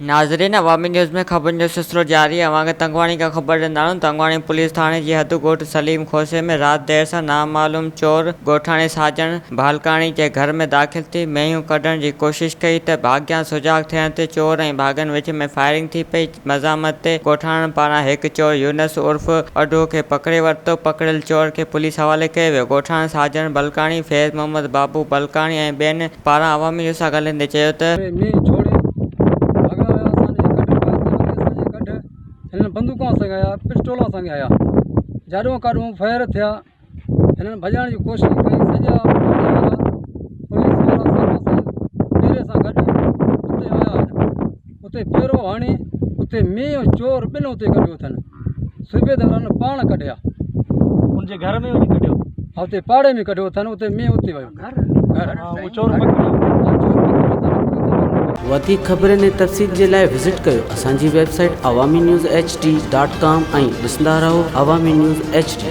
नाज़रीन, अवामी न्यूज़ में खबर जो सिलसिलो जारी है। अवांखे तंगवाणी का खबर ॾींदा। तंगवाणी पुलिस थाने जी हद ॻोठ सलीम खोसे में रात देर से नामालूम चोर ॻोठाणे साजन भालकाणी के घर में दाखिल थी मेयूं कढण की कोशिश कई त भाग्या सुजाग थियण ते चोर ऐं भागन विच में फायरिंग थी पई। मज़ामत ते ॻोठाणनि पारां हिकु चोर यूनस उर्फ अडो खे पकड़े वरितो। पकड़ियल चोर के पुलिस हवाले कयो वियो। ॻोठाणे साजन बलकाणी, फैज़ मोहम्मद बाबू बलकाणी ऐं ॿियनि पारां अवामी न्यूज़ सां ॻाल्हाईंदे चयो त बंदूकों संग आया, पिस्टोलों संग आया, जाड़ों काड़ों फायर थिया। इन्हनि भॼण जी कोशिश कई। सॼा पुलिस वारा पेरे सां गॾु उते आया आहिनि। उते पेरो हाणे उते में चोर ॿिनि उते कढियो अथनि। सूबेदारनि पाण कढिया। उनजे घर में वञी कढियो? हा, उते पाड़े में कढियो अथनि। उते में उते वियो घर चोर पकड़ियो। वधीक ख़बरनि ऐं तफ़सील जे लाइ विज़िट कयो असांजी वेबसाइट awamiNewsHD.com ऐं ॾिसंदा रहो अवामी न्यूज़ HD।